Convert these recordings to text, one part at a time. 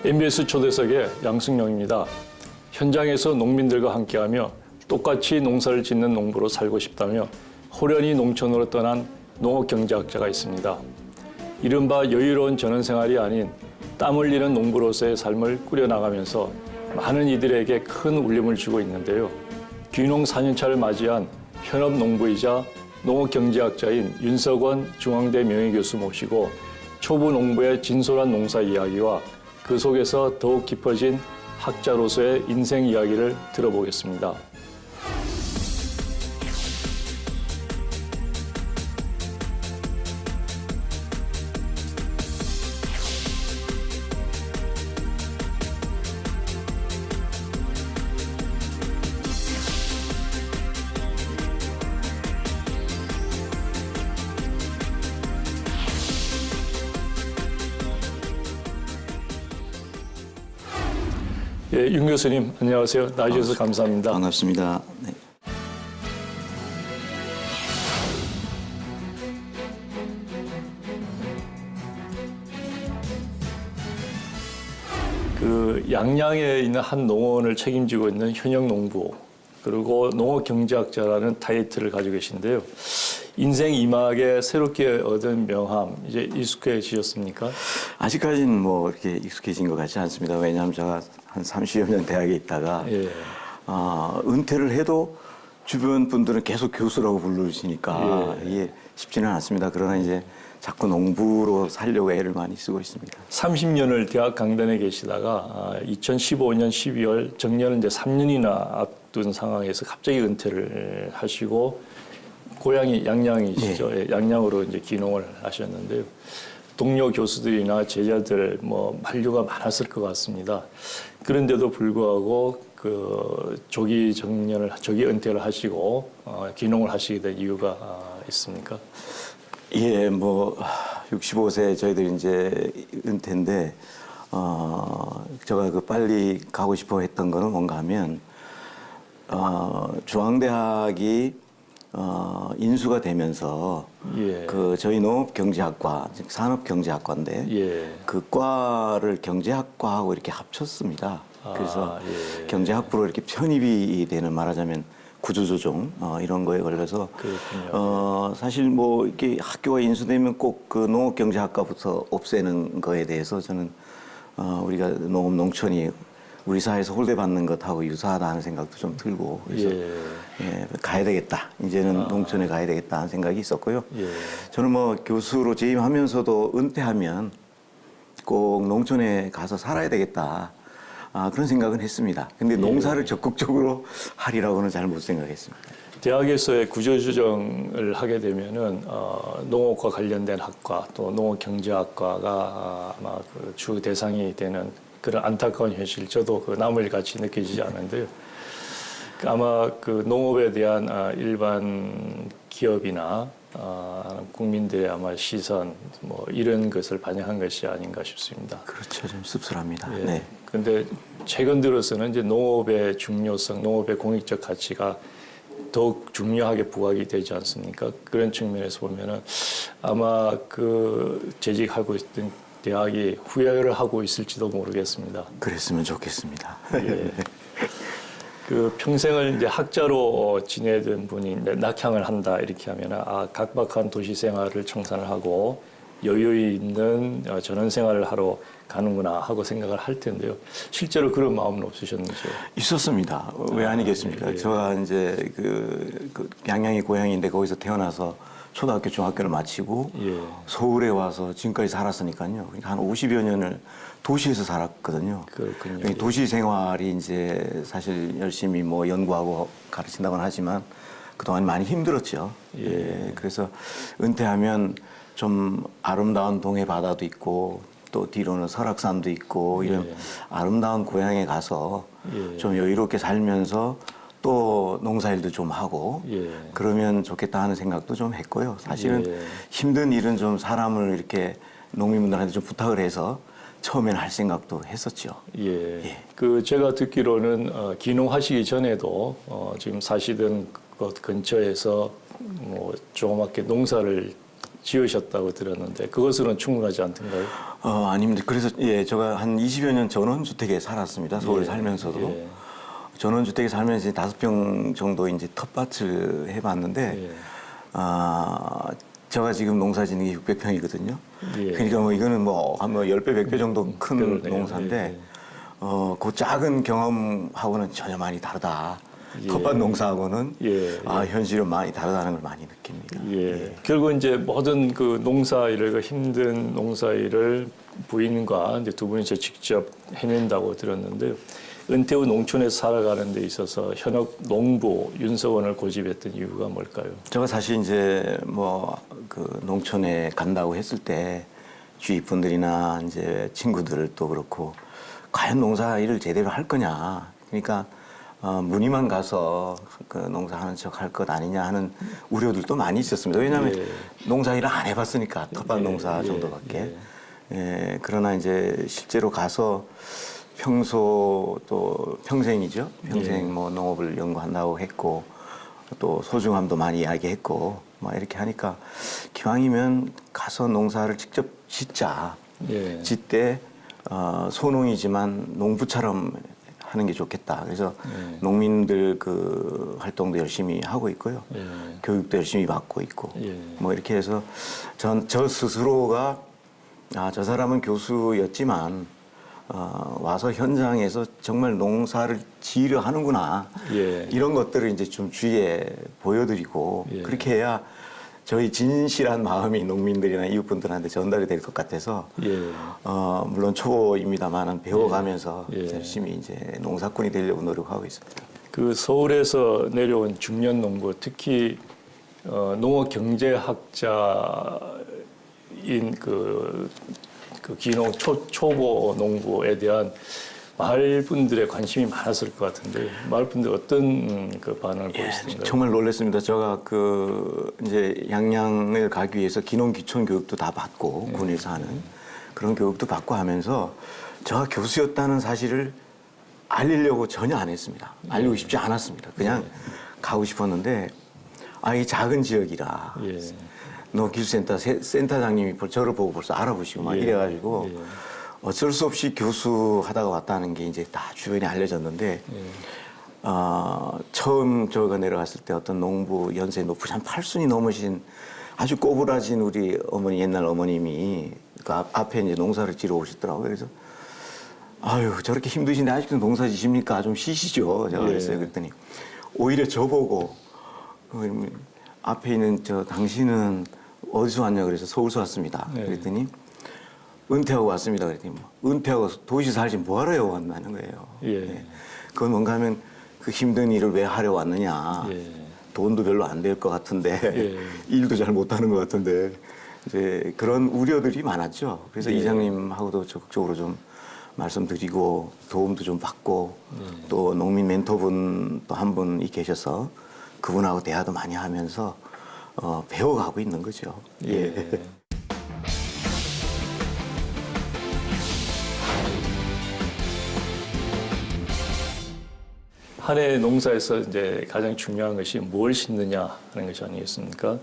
MBS 초대석의 양승용입니다. 현장에서 농민들과 함께하며 똑같이 농사를 짓는 농부로 살고 싶다며 호련히 농촌으로 떠난 농업경제학자가 있습니다. 이른바 여유로운 전원생활이 아닌 땀 흘리는 농부로서의 삶을 꾸려나가면서 많은 이들에게 큰 울림을 주고 있는데요. 귀농 4년차를 맞이한 현업 농부이자 농업경제학자인 윤석원 중앙대 명예교수 모시고 초보 농부의 진솔한 농사 이야기와 그 속에서 더욱 깊어진 학자로서의 인생 이야기를 들어보겠습니다. 예, 윤 교수님 안녕하세요. 나와주셔서 감사합니다. 반갑습니다. 네. 그 양양에 있는 한 농원을 책임지고 있는 현역 농부 그리고 농업경제학자라는 타이틀을 가지고 계신데요. 인생 이막에 새롭게 얻은 명함 이제 익숙해지셨습니까? 아직까지는 뭐 이렇게 익숙해진 것 같지 않습니다. 왜냐하면 제가 한 30여 년 대학에 있다가 예. 은퇴를 해도 주변 분들은 계속 교수라고 부르시니까 예. 이게 쉽지는 않습니다. 그러나 이제 자꾸 농부로 살려고 애를 많이 쓰고 있습니다. 30년을 대학 강단에 계시다가 2015년 12월 정년은 이제 3년이나 앞둔 상황에서 갑자기 은퇴를 하시고 고향이 양양이시죠. 네. 예, 양양으로 이제 귀농을 하셨는데요. 동료 교수들이나 제자들 뭐 만류가 많았을 것 같습니다. 그런데도 불구하고 그 조기 은퇴를 하시고 귀농을 하시게 된 이유가 있습니까? 예, 뭐 65세 저희들 이제 은퇴인데 제가 그 빨리 가고 싶어 했던 거는 뭔가 하면 중앙대학이 인수가 되면서 예. 그 저희 농업경제학과 즉 산업경제학과인데 예. 그 과를 경제학과하고 이렇게 합쳤습니다. 그래서 예. 경제학부로 이렇게 편입이 되는 말하자면 구조조정 이런 거에 걸려서 사실 뭐 이렇게 학교가 인수되면 꼭 그 농업경제학과부터 없애는 거에 대해서 저는 우리가 농촌이 우리 사회에서 홀대받는 것하고 유사하다 하는 생각도 좀 들고 그래서 예, 가야 되겠다. 이제는 농촌에 가야 되겠다 하는 생각이 있었고요. 예. 저는 뭐 교수로 재임하면서도 은퇴하면 꼭 농촌에 가서 살아야 되겠다. 그런 생각은 했습니다. 근데 농사를 적극적으로 하리라고는 잘 못 생각했습니다. 대학에서의 구조조정을 하게 되면은 농업과 관련된 학과 또 농업경제학과가 아마 그 주 대상이 되는 그런 안타까운 현실, 저도 그 나무일 같이 느껴지지 않는데요. 아마 그 농업에 대한 일반 기업이나 국민들의 아마 시선 뭐 이런 것을 반영한 것이 아닌가 싶습니다. 그렇죠, 좀 씁쓸합니다. 예. 네. 그런데 최근 들어서는 이제 농업의 중요성, 농업의 공익적 가치가 더욱 중요하게 부각이 되지 않습니까? 그런 측면에서 보면은 아마 그 재직하고 있던 대학이 후회를 하고 있을지도 모르겠습니다. 그랬으면 좋겠습니다. 예. 그 평생을 이제 학자로 지내던 분이 낙향을 한다 이렇게 하면은 각박한 도시 생활을 청산을 하고 여유 있는 전원 생활을 하러 가는구나 하고 생각을 할 텐데요. 실제로 그런 마음은 없으셨는지요? 있었습니다. 왜 아니겠습니까? 예. 제가 이제 그 양양이 고향인데 거기서 태어나서 초등학교, 중학교를 마치고 예. 서울에 와서 지금까지 살았으니까요. 그러니까 한 50여 년을 도시에서 살았거든요. 그렇군요. 도시 생활이 이제 사실 열심히 뭐 연구하고 가르친다고는 하지만 그동안 많이 힘들었죠. 예. 그래서 은퇴하면 좀 아름다운 동해 바다도 있고 또 뒤로는 설악산도 있고 이런 아름다운 고향에 가서 좀 여유롭게 살면서 또 농사일도 좀 하고 그러면 좋겠다 하는 생각도 좀 했고요. 사실은 힘든 일은 좀 사람을 이렇게 농민분들한테 좀 부탁을 해서 처음에는 할 생각도 했었죠. 예. 그 제가 듣기로는 귀농하시기 전에도 지금 사시던 곳 근처에서 뭐 조그맣게 농사를 지으셨다고 들었는데 그것으로는 충분하지 않던가요? 아닙니다. 그래서 예, 제가 한 20여 년 전원주택에 살았습니다. 서울에 예, 살면서도. 예. 전원주택에 살면서 5평 정도 이제 텃밭을 해봤는데, 예. 제가 지금 농사 짓는 게 600평이거든요. 예. 그러니까 뭐 이거는 뭐 한 10배, 100배 정도 큰 그러네요. 농사인데, 예, 예. 그 작은 경험하고는 전혀 많이 다르다. 예. 텃밭 농사하고는 예, 현실은 많이 다르다는 걸 많이 느낍니다. 예. 결국 이제 모든 그 농사일을 그 힘든 농사일을 부인과 이제 두 분이서 직접 해낸다고 들었는데 은퇴 후 농촌에서 살아가는 데 있어서 현역 농부 윤석원을 고집했던 이유가 뭘까요? 제가 사실 이제 뭐 그 농촌에 간다고 했을 때 주위 분들이나 이제 친구들도 그렇고 과연 농사 일을 제대로 할 거냐. 그러니까 무늬만 가서 그 농사하는 척 할 것 아니냐 하는 우려들도 많이 있었습니다. 왜냐하면 예. 농사 일을 안 해봤으니까 텃밭 예, 농사 예, 정도밖에. 예, 그러나 이제 실제로 가서 평소 또 평생이죠. 평생 예. 뭐 농업을 연구한다고 했고 또 소중함도 많이 이야기했고 뭐 이렇게 하니까 기왕이면 가서 농사를 직접 짓자. 예. 짓때 소농이지만 농부처럼 하는 게 좋겠다. 그래서 예. 농민들 그 활동도 열심히 하고 있고요. 예. 교육도 열심히 받고 있고 예. 뭐 이렇게 해서 저 스스로가 저 사람은 교수였지만 와서 현장에서 정말 농사를 지으려 하는구나. 예. 이런 것들을 이제 좀 주위에 보여드리고 예. 그렇게 해야 저희 진실한 마음이 농민들이나 이웃분들한테 전달이 될 것 같아서 예. 물론 초보입니다만은 배워가면서 예. 열심히 이제 농사꾼이 되려고 노력하고 있습니다. 그 서울에서 내려온 중년 농부, 특히 농업 경제학자인 그 기농 초보 농부에 대한 마을 분들의 관심이 많았을 것 같은데 마을 분들 어떤 그 반응을 보이시던가요? 정말 놀랐습니다. 제가 그 이제 양양을 가기 위해서 기농 기촌 교육도 다 받고 군에서 하는 그런 교육도 받고 하면서 제가 교수였다는 사실을 알리려고 전혀 안 했습니다. 알리고 싶지 않았습니다. 그냥 가고 싶었는데 이 작은 지역이라 예. 농기술센터 센터장님이 저를 보고 벌써 알아보시고 막 예. 이래가지고 예. 어쩔 수 없이 교수하다가 왔다는 게 이제 다 주변에 알려졌는데 처음 저가 내려갔을 때 어떤 농부 연세 높으신 한 8순이 넘으신 아주 꼬부라진 우리 어머니 옛날 어머님이 그 앞에 이제 농사를 지러 오셨더라고요. 그래서 아유 저렇게 힘드신데 아직도 농사 지십니까? 좀 쉬시죠. 제가 그랬어요. 그랬더니 오히려 저보고 앞에 있는 당신은 어디서 왔냐 그래서 서울서 왔습니다. 그랬더니 은퇴하고 왔습니다. 그랬더니 은퇴하고 도시 살지 뭐하러 왔나는 거예요. 예. 그건 뭔가 하면 그 힘든 일을 왜 하려 왔느냐. 예. 돈도 별로 안 될 것 같은데 예. 일도 잘 못하는 것 같은데 이제 그런 우려들이 많았죠. 그래서 예. 이장님하고도 적극적으로 좀 말씀드리고 도움도 좀 받고 또 농민 멘토분 또 한 분이 계셔서 그분하고 대화도 많이 하면서 배워가고 있는 거죠. 예. 한 해 농사에서 이제 가장 중요한 것이 뭘 심느냐 하는 것이 아니겠습니까?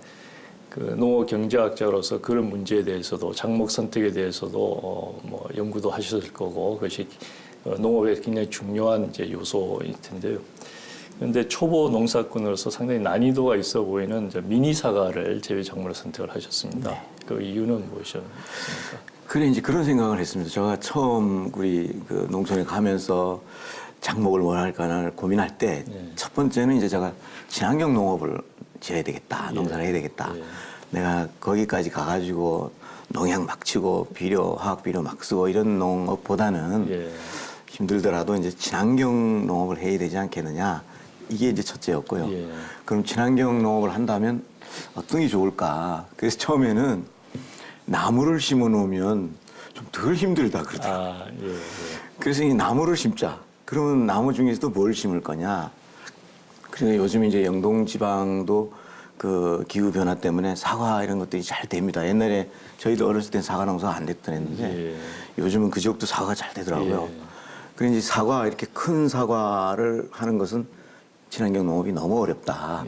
그 농업 경제학자로서 그런 문제에 대해서도 작목 선택에 대해서도 뭐 연구도 하셨을 거고 그것이 농업의 굉장히 중요한 이제 요소일 텐데요. 그런데 초보 농사꾼으로서 상당히 난이도가 있어 보이는 이제 미니 사과를 재배 작물로 선택을 하셨습니다. 네. 그 이유는 무엇이었습니까? 그래 이제 그런 생각을 했습니다. 제가 처음 우리 그 농촌에 가면서 작목을 뭘 할까를 고민할 때 첫 번째는 이제 제가 친환경 농업을 지어야 되겠다. 농사를 해야 되겠다. 내가 거기까지 가가지고 농약 막 치고 비료, 화학 비료 막 쓰고 이런 농업보다는 힘들더라도 이제 친환경 농업을 해야 되지 않겠느냐. 이게 이제 첫째였고요. 그럼 친환경 농업을 한다면 어떤 게 좋을까. 그래서 처음에는 나무를 심어 놓으면 좀 덜 힘들다 그러더라고요. 그래서 이 나무를 심자. 그러면 나무 중에서도 뭘 심을 거냐. 그래서 요즘 이제 영동 지방도 그 기후 변화 때문에 사과 이런 것들이 잘 됩니다. 옛날에 저희도 어렸을 땐 사과 농사가 안 됐던 했는데 요즘은 그 지역도 사과가 잘 되더라고요. 그래서 이제 사과 이렇게 큰 사과를 하는 것은 친환경 농업이 너무 어렵다.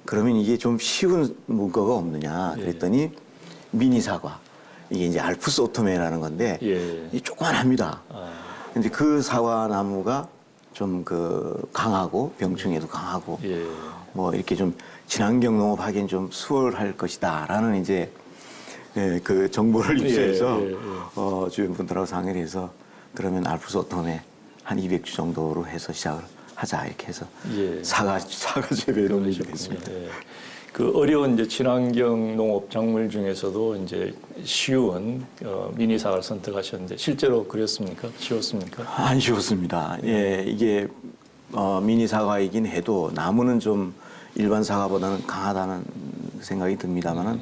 그러면 이게 좀 쉬운 문구가 없느냐. 그랬더니 미니 사과. 이게 이제 알프스 오토메라는 건데 예. 이 조그만합니다. 근데 그 사과 나무가 좀 그 강하고 병충해도 강하고 예. 뭐 이렇게 좀 친환경 농업하기엔 좀 수월할 것이다라는 이제 그 정보를 입수해서 주변 분들하고 상의를 해서 그러면 알프스 오토메 한 200주 정도로 해서 시작을 하자 이렇게 해서 예. 사과 재배 농업이 됐습니다. 예. 그 어려운 이제 친환경 농업 작물 중에서도 이제 쉬운 미니 사과를 선택하셨는데 실제로 그랬습니까? 쉬웠습니까? 안 쉬웠습니다. 예, 이게 미니 사과이긴 해도 나무는 좀 일반 사과보다는 강하다는 생각이 듭니다만은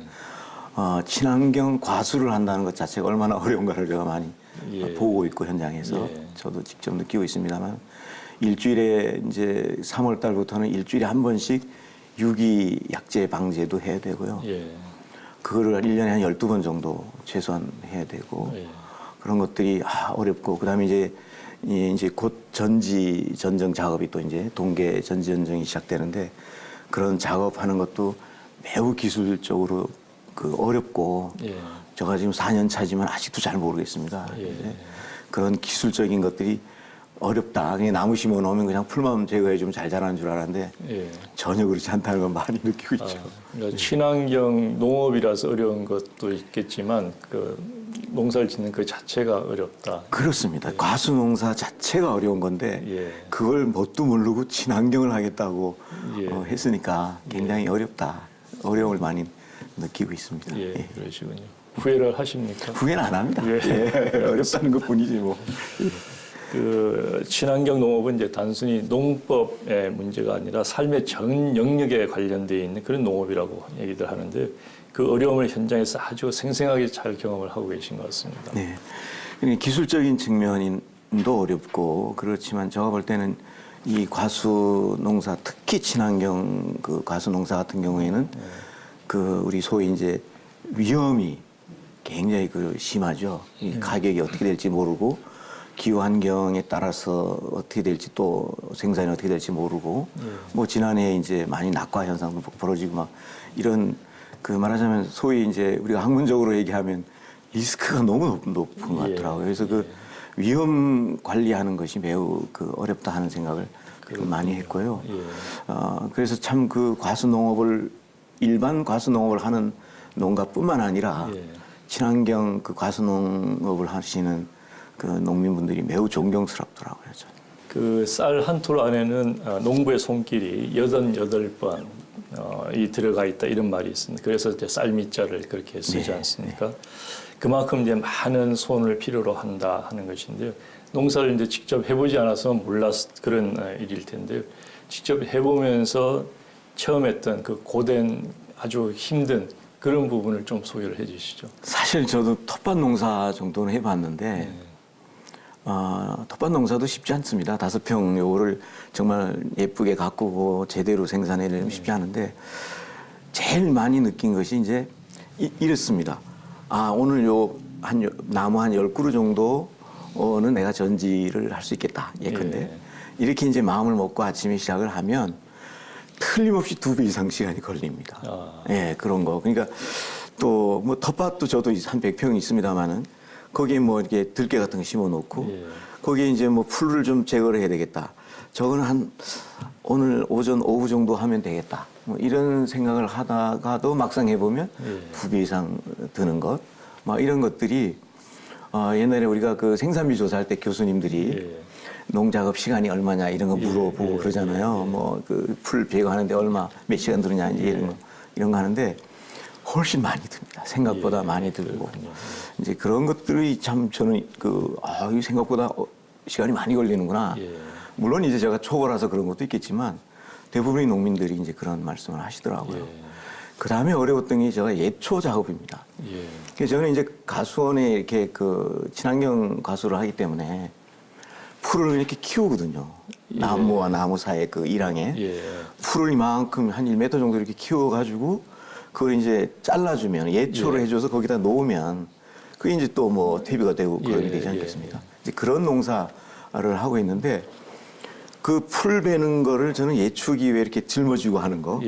친환경 과수를 한다는 것 자체가 얼마나 어려운가를 제가 많이 예. 보고 있고 현장에서 예. 저도 직접 느끼고 있습니다만 일주일에 이제 3월 달부터는 일주일에 한 번씩 유기 약재 방제도 해야 되고요. 예. 그거를 1년에 한 12번 정도 최소한 해야 되고 예. 그런 것들이 어렵고 그다음에 이제 곧 전정 작업이 또 이제 동계 전지 전정이 시작되는데 그런 작업하는 것도 매우 기술적으로 그 어렵고 예. 제가 지금 4년 차지만 아직도 잘 모르겠습니다. 예. 근데 그런 기술적인 것들이 어렵다. 그냥 나무 심어 놓으면 그냥 풀만 제거해 주면 잘 자라는 줄 알았는데 예. 전혀 그렇지 않다는 걸 많이 느끼고 있죠. 그러니까 친환경 농업이라서 어려운 것도 있겠지만 그 농사를 짓는 그 자체가 어렵다. 그렇습니다. 과수 농사 자체가 어려운 건데 예. 그걸 뭣도 모르고 친환경을 하겠다고 예. 했으니까 굉장히 어렵다. 어려움을 많이 느끼고 있습니다. 예, 예. 그러시군요. 후회를 하십니까? 후회는 안 합니다. 예. 예. 어렵다는 것 뿐이지 뭐. 그 친환경 농업은 이제 단순히 농법의 문제가 아니라 삶의 전 영역에 관련되어 있는 그런 농업이라고 얘기들 하는데 그 어려움을 현장에서 아주 생생하게 잘 경험을 하고 계신 것 같습니다. 네. 그러니까 기술적인 측면도 어렵고 그렇지만 제가 볼 때는 이 과수 농사 특히 친환경 그 과수 농사 같은 경우에는 그 우리 소위 이제 위험이 굉장히 그 심하죠. 이 가격이 어떻게 될지 모르고 기후 환경에 따라서 어떻게 될지 또 생산이 어떻게 될지 모르고 뭐 지난해 이제 많이 낙과 현상도 벌어지고 막 이런 그 말하자면 소위 이제 우리가 학문적으로 얘기하면 리스크가 너무 높은 것 같더라고요. 그래서 그 위험 관리하는 것이 매우 그 어렵다 하는 생각을 많이 했고요. 그래서 참 그 과수농업을 일반 과수농업을 하는 농가뿐만 아니라 친환경 그 과수농업을 하시는 그 농민분들이 매우 존경스럽더라고요. 그 쌀 한 톨 안에는 농부의 손길이 88번 이 들어가 있다 이런 말이 있습니다. 그래서 이제 쌀미자를 그렇게 쓰지 않습니까? 그만큼 이제 많은 손을 필요로 한다 하는 것인데요. 농사를 이제 직접 해보지 않아서 몰랐 그런 일일 텐데요. 직접 해보면서 처음 했던 그 고된 아주 힘든 그런 부분을 좀 소개를 해주시죠. 사실 저도 텃밭 농사 정도는 해봤는데 텃밭 농사도 쉽지 않습니다. 5평 요거를 정말 예쁘게 가꾸고 제대로 생산해내면 쉽지 않은데 제일 많이 느낀 것이 이제 이렇습니다. 오늘 나무 한 10그루 정도는 내가 전지를 할 수 있겠다. 예컨대. 이렇게 이제 마음을 먹고 아침에 시작을 하면 틀림없이 2배 이상 시간이 걸립니다. 예, 그런 거. 그러니까 또 뭐 텃밭도 저도 한 100평이 있습니다만은 거기에 뭐 이렇게 들깨 같은 거 심어 놓고 거기에 이제 뭐 풀을 좀 제거를 해야 되겠다. 저거는 한 오늘 오전 오후 정도 하면 되겠다. 뭐 이런 생각을 하다가도 막상 해보면 2배 이상 드는 것. 막 이런 것들이 옛날에 우리가 그 생산비 조사할 때 교수님들이 농작업 시간이 얼마냐 이런 거 물어보고 그러잖아요. 뭐 그 풀 제거하는데 몇 시간 드느냐 이런 거 하는데 훨씬 많이 듭니다. 생각보다 많이 들고. 이제 그런 것들이 참 저는 이 생각보다 시간이 많이 걸리는구나. 물론 이제 제가 초보라서 그런 것도 있겠지만 대부분의 농민들이 이제 그런 말씀을 하시더라고요. 그 다음에 어려웠던 게 제가 예초 작업입니다. 그래서 저는 이제 가수원에 이렇게 그 친환경 가수를 하기 때문에 풀을 이렇게 키우거든요. 나무와 나무 사이의 그 일항에 풀을 이만큼 한 1m 정도 이렇게 키워가지고 그걸 이제 잘라주면 예초를 해줘서 거기다 놓으면 그게 이제 또 뭐 퇴비가 되고 그렇게 되지 않겠습니까? 이제 그런 농사를 하고 있는데 그 풀 베는 거를 저는 예초기 왜 이렇게 짊어지고 하는 거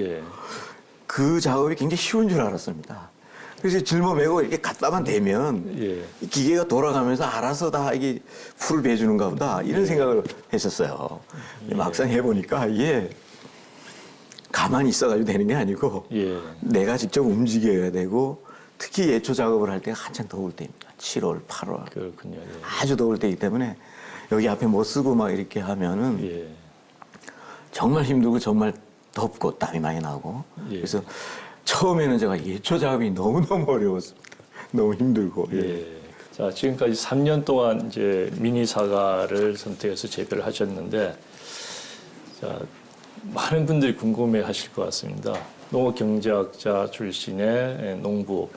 그 작업이 굉장히 쉬운 줄 알았습니다. 그래서 짊어매고 이렇게 갖다만 대면 예. 이 기계가 돌아가면서 알아서 다 이게 풀을 베주는가 보다 이런 생각을 했었어요. 근데 막상 해보니까 이게 가만히 있어가지고 되는 게 아니고 예. 내가 직접 움직여야 되고 특히 예초 작업을 할 때가 한참 더울 때입니다. 7월, 8월. 그렇군요. 예. 아주 더울 때이기 때문에 여기 앞에 못 쓰고 막 이렇게 하면은 예. 정말 힘들고 정말 덥고 땀이 많이 나고 예. 그래서 처음에는 제가 예초 작업이 너무너무 어려웠습니다. 너무 힘들고. 예. 자, 지금까지 3년 동안 이제 미니 사과를 선택해서 재배를 하셨는데, 자, 많은 분들이 궁금해 하실 것 같습니다. 농업경제학자 출신의 농부,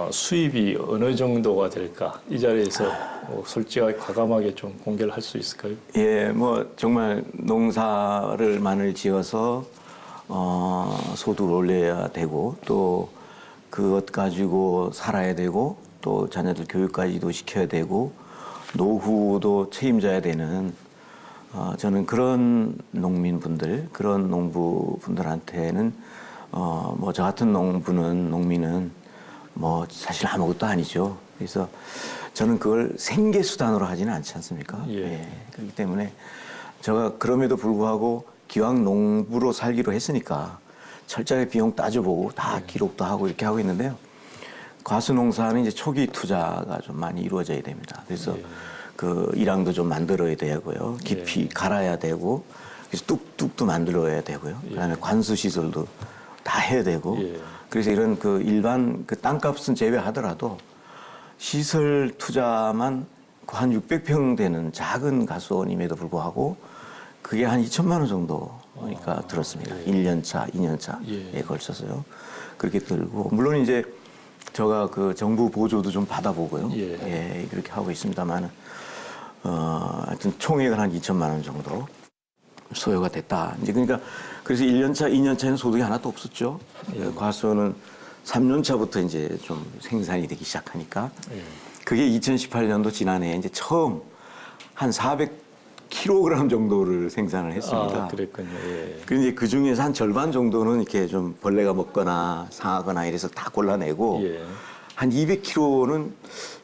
수입이 어느 정도가 될까? 이 자리에서 솔직하게 과감하게 좀 공개를 할 수 있을까요? 예, 뭐 정말 농사를 많이 지어서 소득을 올려야 되고 또 그것 가지고 살아야 되고 또 자녀들 교육까지도 시켜야 되고 노후도 책임져야 되는 저는 그런 농민분들, 그런 농부분들한테는 뭐 저 같은 농민은 뭐 사실 아무것도 아니죠. 그래서 저는 그걸 생계 수단으로 하지는 않지 않습니까? 예. 예. 그렇기 때문에 제가 그럼에도 불구하고 기왕 농부로 살기로 했으니까 철저하게 비용 따져보고 다 기록도 하고 이렇게 하고 있는데요. 과수농사는 이제 초기 투자가 좀 많이 이루어져야 됩니다. 그래서 그 일항도 좀 만들어야 되고요. 깊이 갈아야 되고, 그래서 뚝뚝도 만들어야 되고요. 그다음에 관수 시설도 다 해야 되고. 그래서 이런 그 일반 그 땅값은 제외하더라도 시설 투자만 한 600평 되는 작은 가수원임에도 불구하고 그게 한 2천만 원 정도 그러니까 들었습니다. 1년 차, 2년 차에 걸쳐서요. 그렇게 들고 물론 이제 제가 그 정부 보조도 좀 받아보고요. 예, 그렇게 하고 있습니다만 하여튼 총액은 한 2천만 원 정도 소요가 됐다. 이제 그러니까 그래서 1년 차, 2년 차에는 소득이 하나도 없었죠. 과수원은 3년 차부터 이제 좀 생산이 되기 시작하니까 그게 2018년도 지난해 이제 처음 한 400kg 정도를 생산을 했습니다. 아, 그랬군요. 예. 그런데 그 중에서 한 절반 정도는 이렇게 좀 벌레가 먹거나 상하거나 이래서 다 골라내고 한 200kg는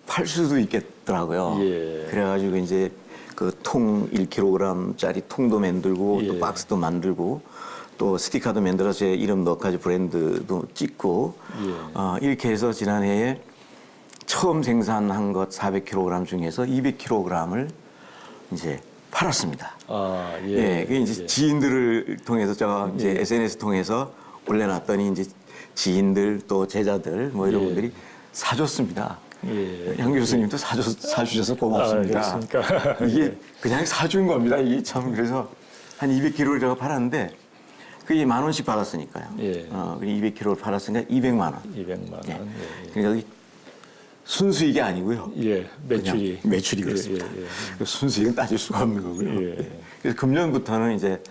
팔 수도 있겠더라고요. 그래가지고 이제 그 통 1kg짜리 통도 만들고 또 박스도 만들고 또 스티커도 만들어서 제 이름 넣어가지고 브랜드도 찍고 이렇게 해서 지난해에 처음 생산한 것 400kg 중에서 200kg을 이제 팔았습니다. 아, 예, 그게 이제 지인들을 통해서 제가 이제 SNS 통해서 올려놨더니 이제 지인들 또 제자들 뭐 이런 분들이 사줬습니다. 양 교수님도 사주셔서 고맙습니다. 아, 그렇습니까? 이게 그냥 사준 겁니다. 이게 참 그래서 한 200kg를 제가 팔았는데 그게 10,000원씩 받았으니까요. 200kg를 팔았으니까 200만 원. 200만 원. 예. 그러니까 여기 순수익이 아니고요. 매출이. 매출이 그렇습니다. 순수익은 따질 수가 없는 거고요. 그래서 금년부터는 이제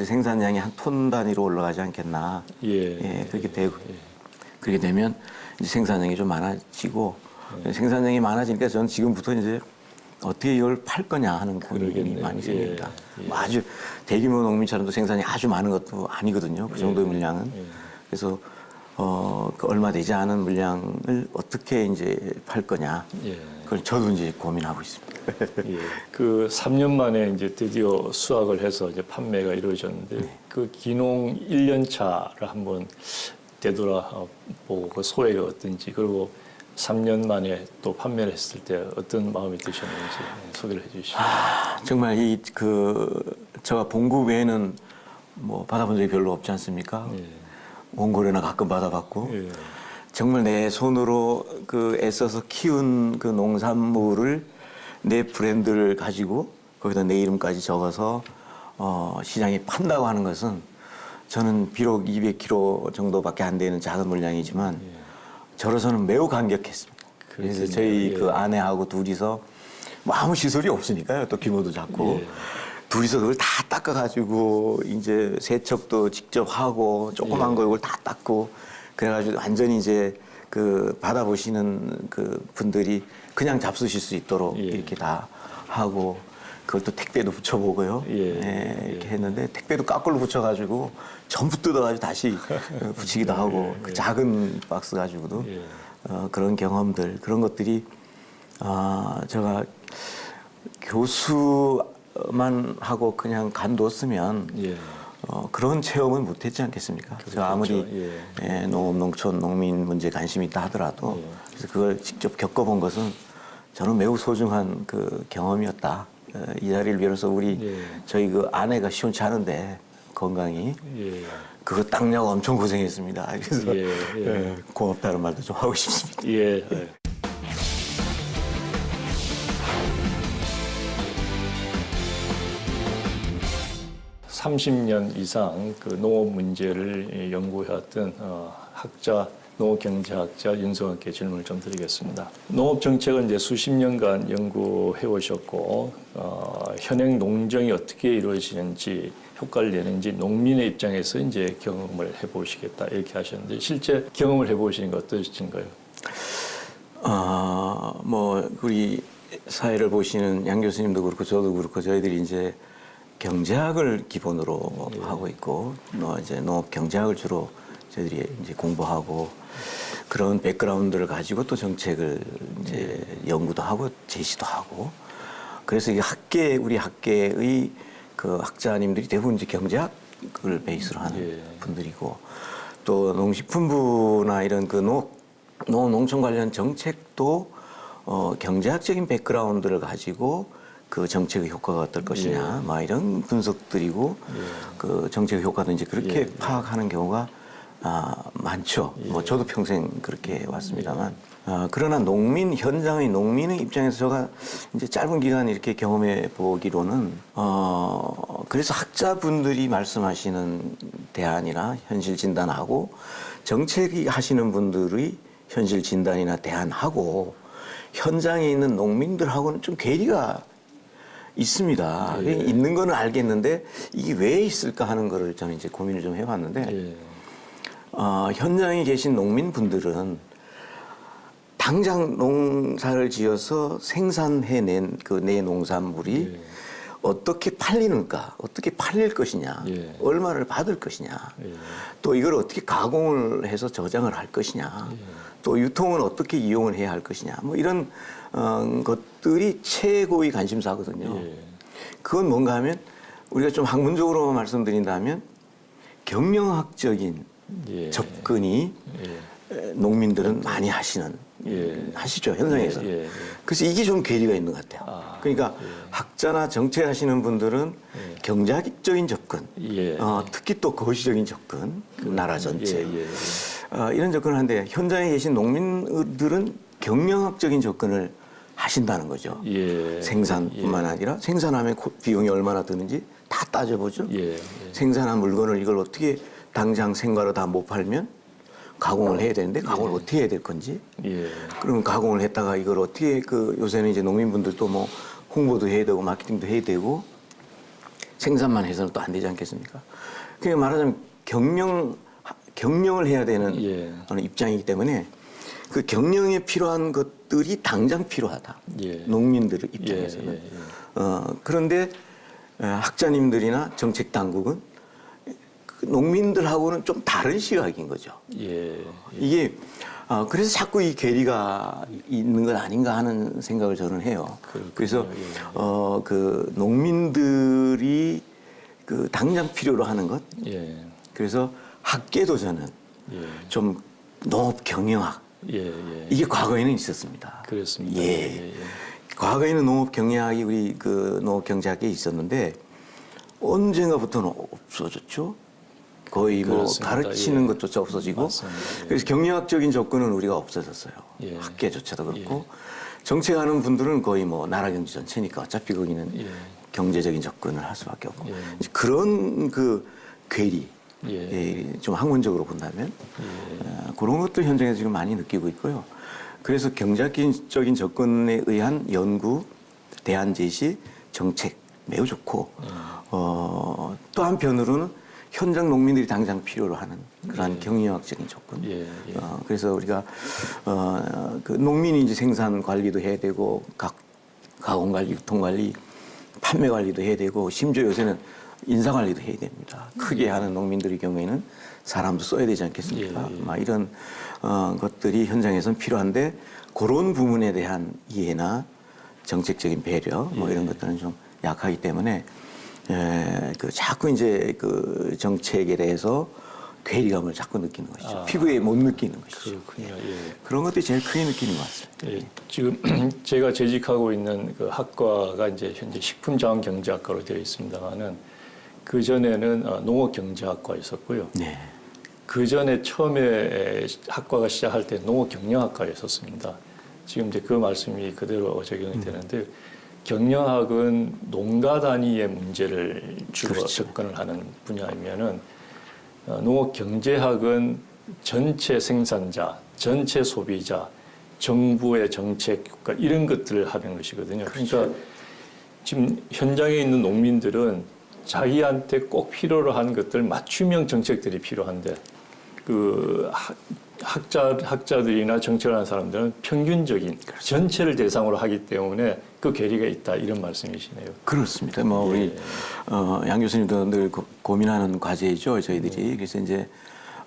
생산량이 한 톤 단위로 올라가지 않겠나. 그렇게 되고 그렇게 되면 이제 생산량이 좀 많아지고 생산량이 많아지니까 저는 지금부터 이제 어떻게 이걸 팔 거냐 하는 고민이 많이 생깁니다. 뭐 아주 대규모 농민처럼도 생산이 아주 많은 것도 아니거든요. 그 정도의 물량은. 그래서 그 얼마 되지 않은 물량을 어떻게 이제 팔 거냐. 그걸 저도 이제 고민하고 있습니다. 그 3년 만에 이제 드디어 수확을 해서 이제 판매가 이루어졌는데 그 기농 1년 차를 한번 되돌아보고 그 소액이 어떤지 그리고 3년 만에 또 판매를 했을 때 어떤 마음이 드셨는지 소개를 해주시죠. 정말 제가 봉구 외에는 뭐 받아본 적이 별로 없지 않습니까? 몽골에나 가끔 받아봤고 정말 내 손으로 그 애써서 키운 그 농산물을 내 브랜드를 가지고 거기다 내 이름까지 적어서 시장에 판다고 하는 것은 저는 비록 200kg 정도밖에 안 되는 작은 물량이지만 저로서는 매우 감격했습니다. 그래서 저희 그 아내하고 둘이서 뭐 아무 시설이 없으니까요. 또 규모도 작고 둘이서 그걸 다 닦아가지고 이제 세척도 직접 하고 조그만 거 이걸 다 닦고 그래가지고 완전히 이제 그 받아보시는 그 분들이 그냥 잡수실 수 있도록 이렇게 다 하고 그것도 택배도 붙여보고요. 이렇게 했는데 택배도 까꿀로 붙여가지고 전부 뜯어가지고 다시 붙이기도 하고 그 작은 박스 가지고도 그런 경험들 그런 것들이 제가 교수만 하고 그냥 간뒀으면 그런 체험은 못했지 않겠습니까? 제가 아무리 농업, 농촌, 농민 문제에 관심이 있다 하더라도 그래서 그걸 직접 겪어본 것은 저는 매우 소중한 그 경험이었다. 이 자리를 빌어서 저희 그 아내가 시원치 않은데 건강이 그거 닦냐고 엄청 고생했습니다. 그래서 고맙다는 말도 좀 하고 싶습니다. 30년 이상 그 농업 문제를 연구해왔던 학자, 농업경제학자 윤성학께 질문을 좀 드리겠습니다. 농업 정책은 이제 수십 년간 연구해 오셨고 현행 농정이 어떻게 이루어지는지 효과를 내는지 농민의 입장에서 이제 경험을 해보시겠다 이렇게 하셨는데 실제 경험을 해보시는 거 어떠신가요? 뭐 우리 사회를 보시는 양 교수님도 그렇고 저도 그렇고 저희들이 이제 경제학을 기본으로 하고 있고, 이제 농업 경제학을 주로 저희들이 이제 공부하고 그런 백그라운드를 가지고 또 정책을 이제 연구도 하고 제시도 하고, 그래서 이게 우리 학계의 그 학자님들이 대부분 이제 경제학을 베이스로 하는 분들이고, 또 농식품부나 이런 그 농촌 관련 정책도 경제학적인 백그라운드를 가지고 그 정책의 효과가 어떨 것이냐, 막 이런 분석들이고, 그 정책의 효과도 이제 그렇게 파악하는 경우가 많죠. 뭐 저도 평생 그렇게 왔습니다만, 그러나 현장의 농민의 입장에서 제가 이제 짧은 기간 이렇게 경험해 보기로는, 그래서 학자분들이 말씀하시는 대안이나 현실 진단하고 정책이 하시는 분들의 현실 진단이나 대안하고 현장에 있는 농민들하고는 좀 괴리가 있습니다. 있는 거는 알겠는데 이게 왜 있을까 하는 거를 저는 이제 고민을 좀 해봤는데, 현장에 계신 농민분들은 당장 농사를 지어서 생산해낸 내 농산물이 어떻게 팔리는가, 어떻게 팔릴 것이냐, 얼마를 받을 것이냐, 또 이걸 어떻게 가공을 해서 저장을 할 것이냐, 또 유통은 어떻게 이용을 해야 할 것이냐, 뭐 이런 것들이 최고의 관심사거든요. 그건 뭔가 하면 우리가 좀 학문적으로 말씀드린다면 경영학적인 접근이 농민들은 많이 하시죠, 현장에서. 그래서 이게 좀 괴리가 있는 것 같아요. 그러니까 학자나 정책하시는 분들은 경제학적인 접근, 특히 또 거시적인 접근, 나라 전체 이런 접근을 하는데, 현장에 계신 농민들은 경영학적인 접근을 하신다는 거죠. 생산뿐만 아니라 생산하면 비용이 얼마나 드는지 다 따져보죠. 생산한 물건을 이걸 어떻게 당장 생과로 다 못 팔면 가공을 해야 되는데 가공을 어떻게 해야 될 건지, 그러면 가공을 했다가 이걸 어떻게 요새는 이제 농민분들도 뭐 홍보도 해야 되고 마케팅도 해야 되고 생산만 해서는 또 안 되지 않겠습니까? 그러니까 말하자면 경영을 해야 되는 입장이기 때문에 그 경영에 필요한 것들이 당장 필요하다. 농민들 입장에서는. 그런데 학자님들이나 정책 당국은 농민들하고는 좀 다른 시각인 거죠. 이게 그래서 자꾸 이 괴리가 있는 건 아닌가 하는 생각을 저는 해요. 그래서 그 농민들이 그 당장 필요로 하는 것. 그래서 학계도 저는 좀 농업 경영학 이게 과거에는 있었습니다. 그렇습니다. 과거에는 농업 경영학이 우리 그 농업 경제학에 있었는데 언젠가부터는 없어졌죠. 거의 뭐 가르치는 것조차 없어지고, 그래서 경영학적인 접근은 우리가 없어졌어요. 학계조차도 그렇고 정책하는 분들은 거의 뭐 나라 경제 전체니까 어차피 거기는 경제적인 접근을 할 수밖에 없고, 이제 그런 그 괴리, 좀 학문적으로 본다면 그런 것들 현장에서 지금 많이 느끼고 있고요. 그래서 경제학적인 접근에 의한 연구, 대안 제시, 정책 매우 좋고, 또 한편으로는 현장 농민들이 당장 필요로 하는 그러한 경영학적인 접근. 그래서 우리가 그 농민이 이제 생산 관리도 해야 되고, 가공 관리, 유통 관리, 판매 관리도 해야 되고 심지어 요새는 인사 관리도 해야 됩니다. 크게 하는 농민들의 경우에는 사람도 써야 되지 않겠습니까? 막 이런 것들이 현장에서는 필요한데 그런 부분에 대한 이해나 정책적인 배려 뭐 이런 것들은 좀 약하기 때문에 자꾸 이제 그 정책에 대해서 괴리감을 자꾸 느끼는 것이죠. 피부에 못 느끼는 것이죠. 그렇군요. 그런 것들이 제일 크게 느끼는 것 같습니다. 예, 지금 제가 재직하고 있는 그 학과가 이제 현재 식품자원경제학과로 되어 있습니다만은 그 전에는 농업경제학과 있었고요. 네. 그 전에 처음에 학과가 시작할 때 농업경영학과였었습니다. 지금 이제 그 말씀이 그대로 적용이 되는데 경영학은 농가 단위의 문제를 주로 그렇죠. 접근을 하는 분야이면은 농업경제학은 전체 생산자, 전체 소비자, 정부의 정책 이런 것들을 하는 것이거든요. 그러니까 지금 현장에 있는 농민들은 자기한테 꼭 필요로 한 것들 맞춤형 정책들이 필요한데 그 학자들이나 정책을 하는 사람들은 평균적인 전체를 대상으로 하기 때문에 그 괴리가 있다 이런 말씀이시네요. 그렇습니다. 뭐 우리 양 교수님도 늘 고민하는 과제이죠, 저희들이. 그래서 이제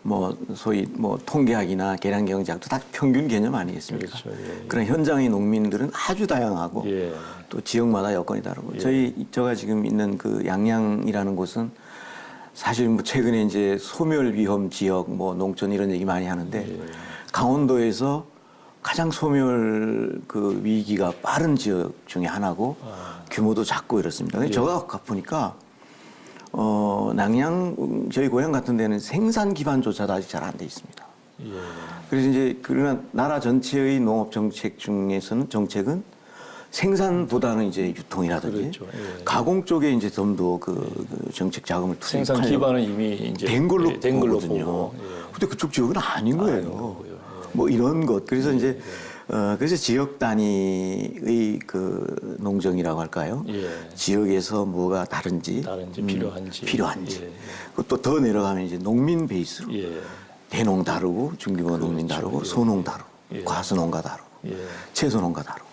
뭐 소위 뭐 통계학이나 계량경제학도 다 평균 개념 아니겠습니까? 그렇죠. 그런 현장의 농민들은 아주 다양하고 또 지역마다 여건이 다르고 제가 지금 있는 그 양양이라는 곳은 사실 뭐 최근에 이제 소멸 위험 지역 뭐 농촌 이런 얘기 많이 하는데 강원도에서 가장 소멸 그 위기가 빠른 지역 중에 하나고 규모도 작고 이렇습니다. 근데 제가 가보니까 남양 저희 고향 같은 데는 생산 기반조차도 아직 잘 안 돼 있습니다. 그래서 이제 그러나 나라 전체의 농업 정책 중에서는 정책은 생산보다는 이제 유통이라든지 그렇죠. 가공 쪽에 이제 좀 더 그 정책 자금을 생산 기반은 이미 이제 된 걸로 보거든요. 보고. 근데 그쪽 지역은 아닌 거예요. 뭐 이런 것. 그래서 이제 그래서 지역 단위의 그 농정이라고 할까요? 지역에서 뭐가 다른지 필요한지. 그것도 더 내려가면 이제 농민 베이스로 대농 다르고 중규모 농민 다르고 소농 다르고 과수농가 다르고 채소농가 다르고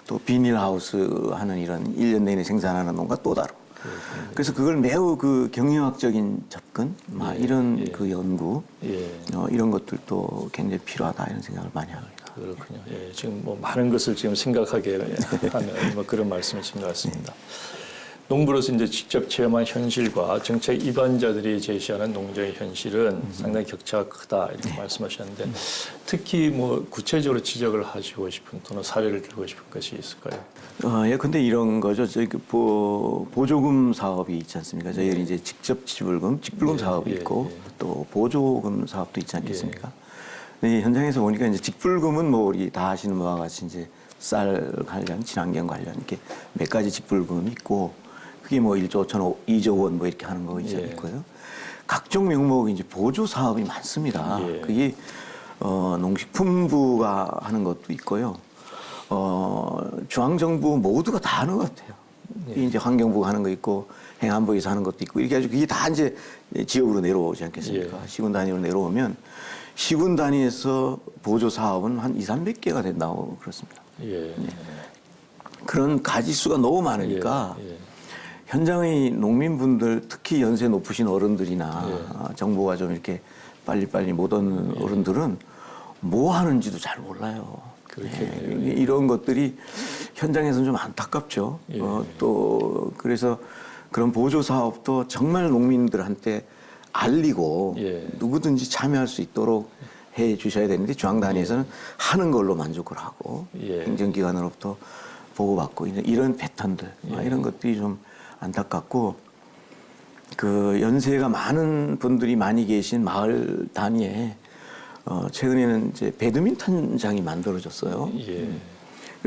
또 비닐하우스 하는 이런 1년 내내 생산하는 농가 또 다르고. 그래서 그걸 매우 그 경영학적인 접근, 이런 그 연구, 이런 것들도 굉장히 필요하다 이런 생각을 많이 합니다. 그렇군요. 지금 뭐 많은 것을 지금 생각하게 하는 뭐 그런 말씀이신 것 같습니다. 농부로서 이제 직접 체험한 현실과 정책 입안자들이 제시하는 농정의 현실은 상당히 격차가 크다 이렇게 말씀하셨는데 특히 뭐 구체적으로 지적을 하시고 싶은 또는 사례를 들고 싶은 것이 있을까요? 근데 이런 거죠. 저희 그 보조금 사업이 있지 않습니까? 저희들이 이제 직접 직불금 사업이 있고 또 보조금 사업도 있지 않겠습니까? 근데 현장에서 보니까 이제 직불금은 뭐 우리 다 아시는 바와 같이 이제 쌀 관련, 친환경 관련 이렇게 몇 가지 직불금이 있고 그게 뭐 1조 5천억, 2조 원 뭐 이렇게 하는 거 있고요. 각종 명목의 이제 보조 사업이 많습니다. 그게 농식품부가 하는 것도 있고요. 중앙정부 모두가 다 하는 것 같아요. 이제 환경부가 하는 거 있고 행안부에서 하는 것도 있고 이렇게 해가지고 그게 다 이제 지역으로 내려오지 않겠습니까? 시군 단위로 내려오면 시군 단위에서 보조 사업은 한 200~300개가 된다고 그렇습니다. 그런 가지수가 너무 많으니까 현장의 농민분들 특히 연세 높으신 어른들이나 정보가 좀 이렇게 빨리빨리 못 얻는 어른들은 뭐 하는지도 잘 몰라요. 이런 것들이 현장에서는 좀 안타깝죠. 또 그래서 그런 보조 사업도 정말 농민들한테 알리고 누구든지 참여할 수 있도록 해 주셔야 되는데 중앙 단위에서는 하는 걸로 만족을 하고 행정기관으로부터 보고받고 이런 패턴들 이런 것들이 좀 안타깝고 그 연세가 많은 분들이 많이 계신 마을 단위에 최근에는 이제 배드민턴장이 만들어졌어요.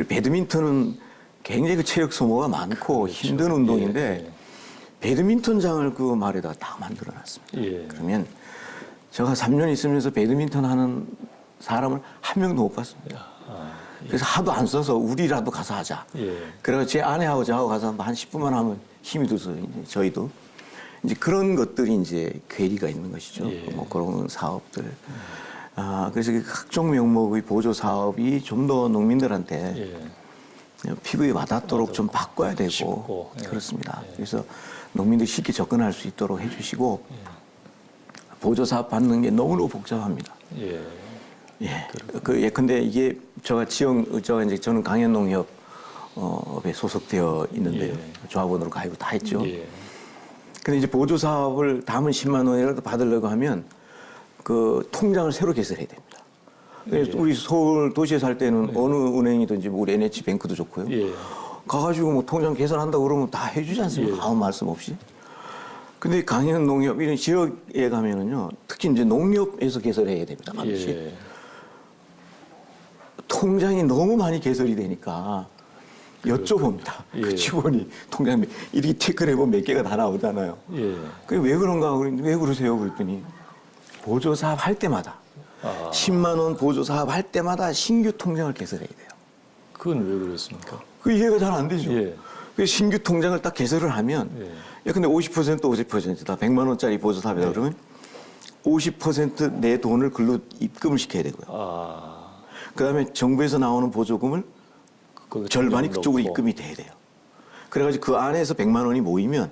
배드민턴은 굉장히 그 체력 소모가 많고 힘든 운동인데 배드민턴장을 그 마을에다 다 만들어놨습니다. 그러면 제가 3년 있으면서 배드민턴 하는 사람을 한 명도 못 봤습니다. 그래서 하도 안 써서 우리라도 가서 하자. 그래서 제 아내하고 저하고 가서 한 10분만 하면 힘이 들어서 이제 저희도 이제 그런 것들이 이제 괴리가 있는 것이죠. 뭐 그런 사업들. 그래서 각종 명목의 보조 사업이 좀 더 농민들한테 피부에 와닿도록 좀 바꿔야 되고 쉽고, 예. 그렇습니다. 그래서 농민들이 쉽게 접근할 수 있도록 해주시고 보조사업 받는 게 너무너무 복잡합니다. 예. 예. 예컨대 이게 제가 저는 강현농협 에 소속되어 있는데요. 예. 조합원으로 가입을 다 했죠. 예. 근데 이제 보조 사업을 담은 10만 원이라도 받으려고 하면 그 통장을 새로 개설해야 됩니다. 그래서 우리 서울 도시에 살 때는 어느 은행이든지 뭐 우리 NH뱅크도 좋고요. 예. 가가지고 뭐 통장 개설한다고 그러면 다 해주지 않습니까? 아무 말씀 없이. 근데 강현농협 이런 지역에 가면은요, 특히 이제 농협에서 개설해야 됩니다. 반드시. 예. 통장이 너무 많이 개설이 되니까 여쭤봅니다. 예. 그 직원이 통장 이렇게 체크해보면 몇 개가 다 나오잖아요. 예. 그게 왜 그런가? 왜 그러세요? 그랬더니 보조사업 할 때마다 10만 원 보조사업 할 때마다 신규 통장을 개설해야 돼요. 그건 왜 그랬습니까? 그 이해가 잘 안 되죠. 예. 그 신규 통장을 딱 개설을 하면 근데 50% 50%다 100만 원짜리 보조사업이다 그러면 50% 내 돈을 글로 입금을 시켜야 되고요. 그다음에 정부에서 나오는 보조금을 절반이 그쪽으로 입금이 돼야 돼요. 그래가지고 그 안에서 100만 원이 모이면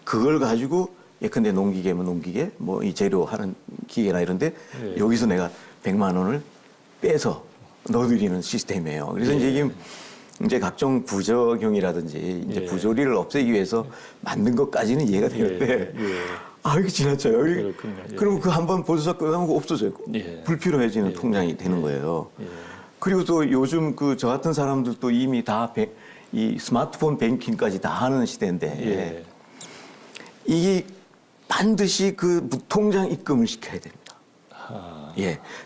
그걸 가지고 예컨대 농기계면 농기계, 뭐 이 재료 하는 기계나 이런데 여기서 내가 100만 원을 빼서 넣어드리는 시스템이에요. 그래서 이제 각종 부적용이라든지 이제 부조리를 없애기 위해서 만든 것까지는 이해가 되는데 이게 지나쳐요. 그러면 그 한 번 보조사 끝나면 없어져요. 불필요해지는 통장이 되는 거예요. 그리고 또 요즘 저 같은 사람들도 이미 다 이 스마트폰 뱅킹까지 다 하는 시대인데 이게 반드시 그 무통장 입금을 시켜야 됩니다.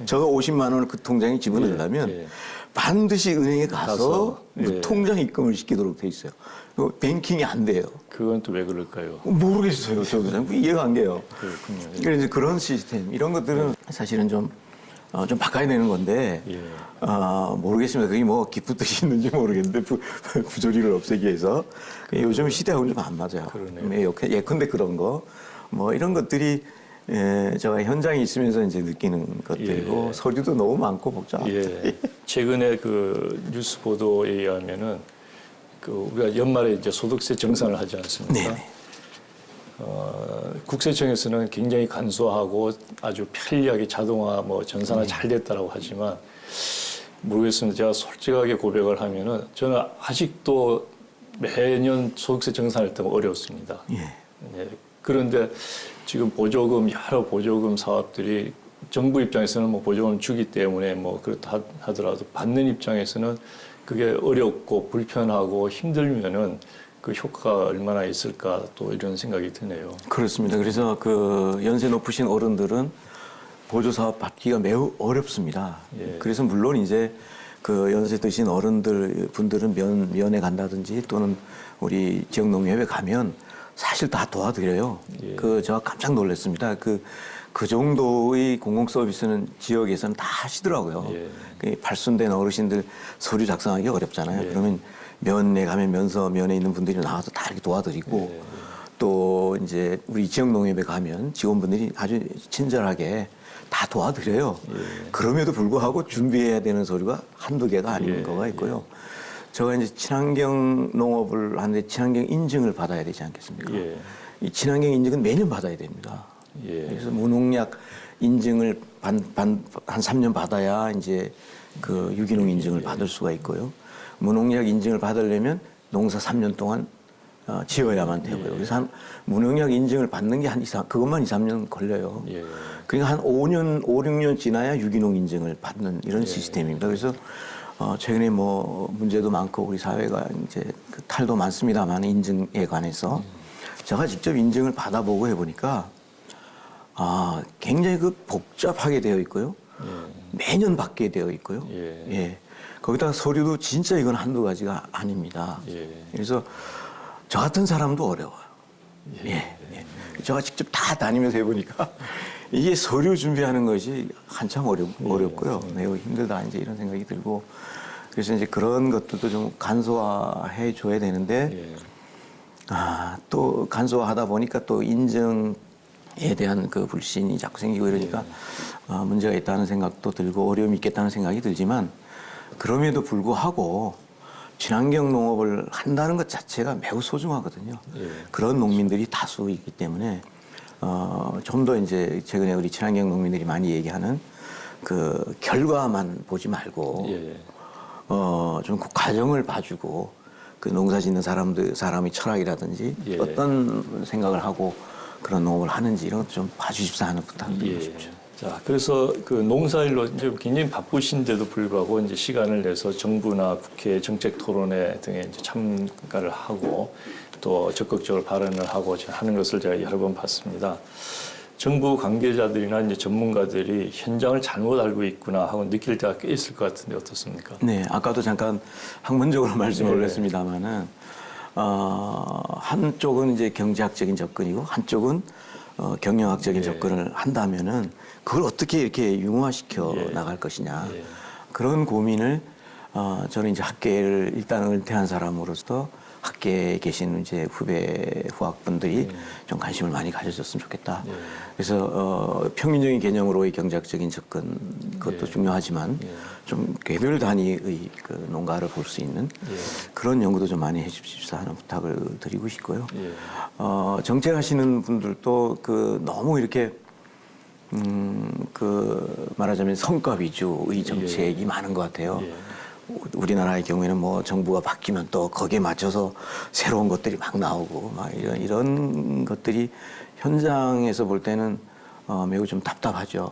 저가 50만 원을 그 통장에 집어넣으려면 반드시 은행에 가서 무통장 입금을 시키도록 돼 있어요. 뱅킹이 안 돼요. 그건 또 왜 그럴까요? 모르겠어요. 저도 잘 이해가 안 돼요. 그렇군요. 그래서 이제 그런 시스템 이런 것들은 사실은 좀 바꿔야 되는 건데 모르겠습니다. 그게 뭐 깊은 뜻이 있는지 모르겠는데 부조리를 없애기 위해서 요즘 시대하고는 좀 안 맞아요. 예컨대 그런 거 뭐 이런 것들이 제가 현장에 있으면서 이제 느끼는 것들이고 서류도 너무 많고 복잡합니다. 최근에 그 뉴스 보도에 의하면은 우리가 연말에 이제 소득세 정산을 하지 않습니까? 국세청에서는 굉장히 간소하고 아주 편리하게 자동화 전산화 잘 됐다라고 하지만 모르겠습니다. 제가 솔직하게 고백을 하면은 저는 아직도 매년 소득세 정산할 때가 어렵습니다. 그런데 지금 여러 보조금 사업들이 정부 입장에서는 보조금 주기 때문에 그렇다 하더라도 받는 입장에서는 그게 어렵고 불편하고 힘들면은 그 효과가 얼마나 있을까 또 이런 생각이 드네요. 그렇습니다. 그래서 연세 높으신 어른들은 보조사업 받기가 매우 어렵습니다. 그래서 물론 이제 연세 드신 분들은 면에 간다든지 또는 우리 지역 농협에 가면 사실 다 도와드려요. 제가 깜짝 놀랐습니다. 그 정도의 공공 서비스는 지역에서는 다 하시더라고요. 발순된 어르신들 서류 작성하기 어렵잖아요. 그러면 면에 가면 면에 있는 분들이 나와서 다 이렇게 도와드리고 또 이제 우리 지역 농협에 가면 직원분들이 아주 친절하게 다 도와드려요. 그럼에도 불구하고 준비해야 되는 서류가 한두 개가 아닌 거가 있고요. 제가 이제 친환경 농업을 하는데 친환경 인증을 받아야 되지 않겠습니까? 이 친환경 인증은 매년 받아야 됩니다. 그래서 무농약 인증을 한 3년 받아야 이제 유기농 인증을 받을 수가 있고요. 무농약 인증을 받으려면 농사 3년 동안 지어야만 되고요. 그래서 무농약 인증을 받는 게 그것만 2, 3년 걸려요. 그러니까 한 5, 6년 지나야 유기농 인증을 받는 이런 시스템입니다. 그래서 최근에 문제도 많고 우리 사회가 이제 탈도 많습니다만 인증에 관해서 제가 직접 인증을 받아보고 해보니까 굉장히 복잡하게 되어 있고요. 매년 받게 되어 있고요. 거기다가 서류도 진짜 이건 한두 가지가 아닙니다. 그래서 저 같은 사람도 어려워요. 제가 직접 다 다니면서 해보니까 이게 서류 준비하는 것이 한참 어렵고요. 매우 힘들다 이제 이런 생각이 들고 그래서 이제 그런 것들도 좀 간소화해 줘야 되는데 또 간소화하다 보니까 또 인증에 대한 불신이 자꾸 생기고 이러니까 문제가 있다는 생각도 들고 어려움이 있겠다는 생각이 들지만 그럼에도 불구하고 친환경 농업을 한다는 것 자체가 매우 소중하거든요. 예. 그런 농민들이 다수이기 때문에 좀 더 이제 최근에 우리 친환경 농민들이 많이 얘기하는 그 결과만 보지 말고 예. 좀 그 과정을 봐주고 그 농사 짓는 사람의 철학이라든지 예. 어떤 생각을 하고 그런 농업을 하는지 이런 것도 좀 봐주십사 하는 부탁을 드리고 싶죠. 자, 그래서 그 농사일로 이제 굉장히 바쁘신데도 불구하고 이제 시간을 내서 정부나 국회 정책 토론회 등에 이제 참가를 하고 또 적극적으로 발언을 하고 하는 것을 제가 여러 번 봤습니다. 정부 관계자들이나 이제 전문가들이 현장을 잘못 알고 있구나 하고 느낄 때가 꽤 있을 것 같은데 어떻습니까? 네, 아까도 잠깐 학문적으로 말씀을 네. 올렸습니다만은 한쪽은 이제 경제학적인 접근이고 한쪽은 경영학적인 예. 접근을 한다면은 그걸 어떻게 이렇게 융화시켜 예. 나갈 것이냐 예. 그런 고민을 저는 이제 학계를 일단 은퇴한 사람으로서 학계에 계신 이제 후학분들이 좀 관심을 많이 가져줬으면 좋겠다. 예. 그래서 평균적인 개념으로의 경제학적인 접근 그것도 예. 중요하지만 예. 좀 개별 단위의 그 농가를 볼 수 있는 예. 그런 연구도 좀 많이 해주십사 하는 부탁을 드리고 싶고요. 예. 정책하시는 분들도 그 너무 이렇게 그 말하자면 성과 위주의 정책이 많은 것 같아요. 예. 우리나라의 경우에는 뭐 정부가 바뀌면 또 거기에 맞춰서 새로운 것들이 막 나오고 막 이런 것들이 현장에서 볼 때는 매우 좀 답답하죠.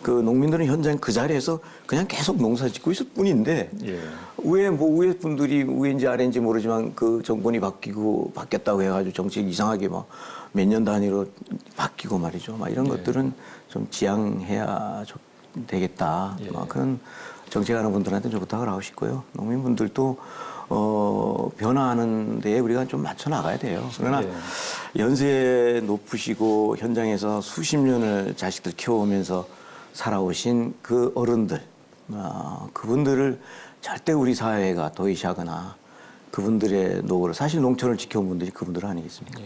그 농민들은 현장 그 자리에서 그냥 계속 농사 짓고 있을 뿐인데 예. 왜 뭐 위에 분들이 위인지 아래인지 모르지만 그 정권이 바뀌었다고 해가지고 정책이 이상하게 막 몇 년 단위로 바뀌고 말이죠. 막 이런 것들은 좀 지양해야 되겠다. 예. 막 그런 정책하는 분들한테 좀 부탁을 하고 싶고요. 농민분들도 변화하는 데에 우리가 좀 맞춰 나가야 돼요. 그러나 연세 높으시고 현장에서 수십 년을 자식들 키워오면서 살아오신 그 어른들, 그분들을 절대 우리 사회가 도외시하거나 그분들의 노고를 사실 농촌을 지켜온 분들이 그분들 아니겠습니까?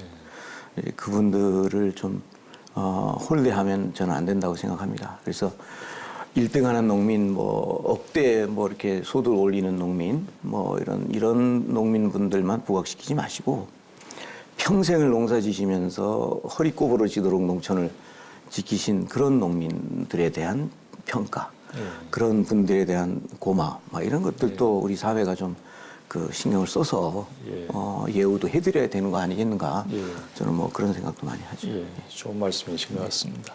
그분들을 좀 홀대하면 저는 안 된다고 생각합니다. 그래서 1등하는 농민, 뭐 억대 뭐 이렇게 소득을 올리는 농민, 뭐 이런 농민분들만 부각시키지 마시고 평생을 농사지시면서 허리 꼬부러지도록 농촌을 지키신 그런 농민들에 대한 평가, 그런 분들에 대한 고마움, 막 이런 것들도 우리 사회가 좀 그 신경을 써서 예우도 해드려야 되는 거 아니겠는가? 저는 뭐 그런 생각도 많이 하죠. 예, 좋은 말씀이신 것 같습니다.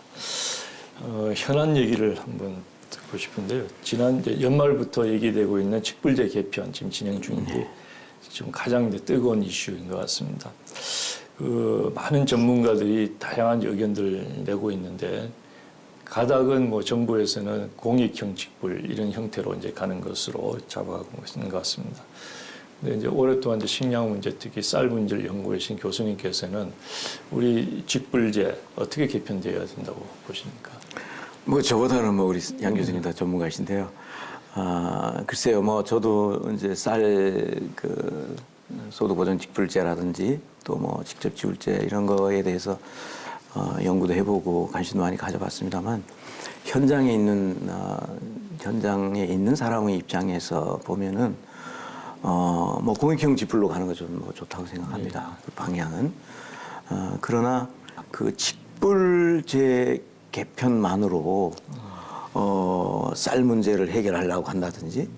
현안 얘기를 한번 듣고 싶은데요. 지난 이제 연말부터 얘기되고 있는 직불제 개편 지금 진행 중인데 지금 가장 이제 뜨거운 이슈인 것 같습니다. 그 많은 전문가들이 다양한 의견들을 내고 있는데 가닥은 뭐 정부에서는 공익형 직불 이런 형태로 이제 가는 것으로 잡아가고 있는 것 같습니다. 근데 이제 오랫동안 이제 식량 문제, 특히 쌀 문제를 연구해 주신 교수님께서는 우리 직불제 어떻게 개편되어야 된다고 보십니까? 뭐 저보다는 뭐 우리 양 교수님 다 전문가이신데요. 글쎄요, 뭐 저도 이제 쌀 그 소득보전 직불제라든지 또 뭐 직접 지불제 이런 거에 대해서 연구도 해보고 관심도 많이 가져봤습니다만 현장에 있는 사람의 입장에서 보면은 뭐 공익형 직불로 가는 거 좀 뭐 좋다고 생각합니다. 그 방향은. 그러나 그 직불제 개편만으로 쌀 문제를 해결하려고 한다든지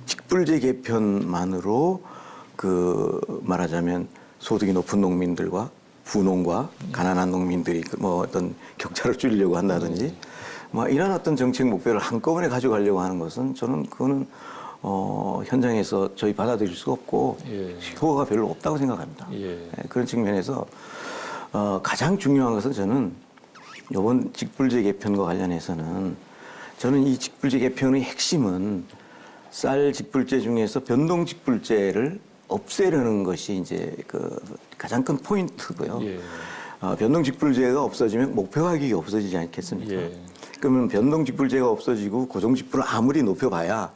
직불제 개편만으로 그 말하자면 소득이 높은 농민들과 부농과 가난한 농민들이 뭐 어떤 격차를 줄이려고 한다든지 뭐 이런 어떤 정책 목표를 한꺼번에 가져가려고 하는 것은 저는 그거는 현장에서 저희 받아들일 수가 없고 효과가 별로 없다고 생각합니다. 그런 측면에서 가장 중요한 것은 저는 이번 직불제 개편과 관련해서는 저는 이 직불제 개편의 핵심은 쌀 직불제 중에서 변동 직불제를 없애려는 것이 이제 그 가장 큰 포인트고요. 변동 직불제가 없어지면 목표 가격이 없어지지 않겠습니까? 그러면 변동 직불제가 없어지고 고정 직불을 아무리 높여봐야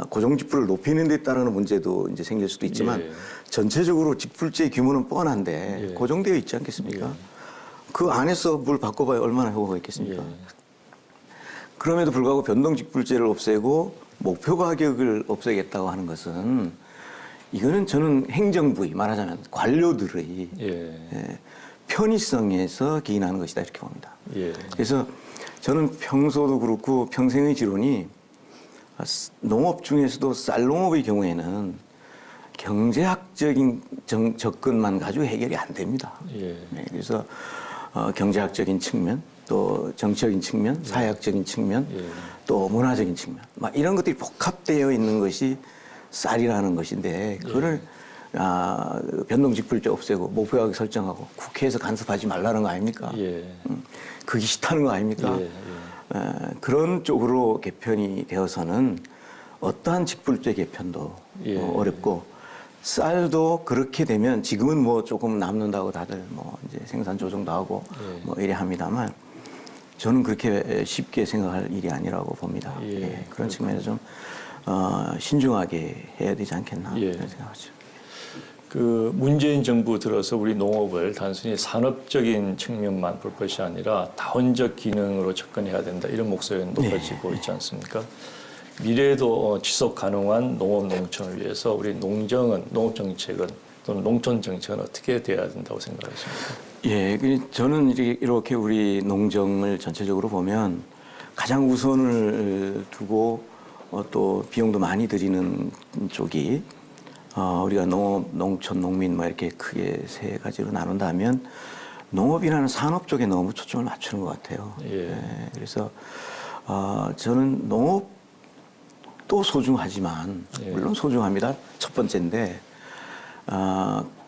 고정 직불을 높이는 데 따르는 문제도 이제 생길 수도 있지만 전체적으로 직불제 규모는 뻔한데 고정되어 있지 않겠습니까? 그 안에서 뭘 바꿔봐야 얼마나 효과가 있겠습니까? 그럼에도 불구하고 변동 직불제를 없애고 목표 가격을 없애겠다고 하는 것은 이거는 저는 행정부의 말하자면 관료들의 예. 편의성에서 기인하는 것이다 이렇게 봅니다. 예. 그래서 저는 평소도 그렇고 평생의 지론이 농업 중에서도 쌀농업의 경우에는 경제학적인 접근만 가지고 해결이 안 됩니다. 예. 네, 그래서 경제학적인 측면, 또 정치적인 측면, 사회학적인 측면, 예. 또 문화적인 측면, 막 이런 것들이 복합되어 있는 것이 쌀이라는 것인데 그거를 변동직불제 없애고 목표하게 설정하고 국회에서 간섭하지 말라는 거 아닙니까? 예. 그게 싫다는 거 아닙니까? 예. 그런 쪽으로 개편이 되어서는 어떠한 직불제 개편도 예. 어렵고 쌀도 그렇게 되면 지금은 뭐 조금 남는다고 다들 뭐 이제 생산 조정도 하고 예. 뭐 이래 합니다만 저는 그렇게 쉽게 생각할 일이 아니라고 봅니다. 예. 예, 그런 측면에서 좀 신중하게 해야 되지 않겠나 예. 그런 생각하죠. 그 문재인 정부 들어서 우리 농업을 단순히 산업적인 측면만 볼 것이 아니라 다원적 기능으로 접근해야 된다 이런 목소리가 높아지고 있지 않습니까? 미래에도 지속 가능한 농업 농촌을 위해서 우리 농업 정책은 또는 농촌 정책은 어떻게 돼야 된다고 생각하십니까? 예, 저는 이렇게 우리 농정을 전체적으로 보면 가장 우선을 두고 또 비용도 많이 들이는 쪽이 우리가 농업, 농촌, 농민 뭐 이렇게 크게 세 가지로 나눈다면 농업이라는 산업 쪽에 너무 초점을 맞추는 것 같아요. 예. 그래서 저는 농업도 소중하지만 예. 물론 소중합니다. 첫 번째인데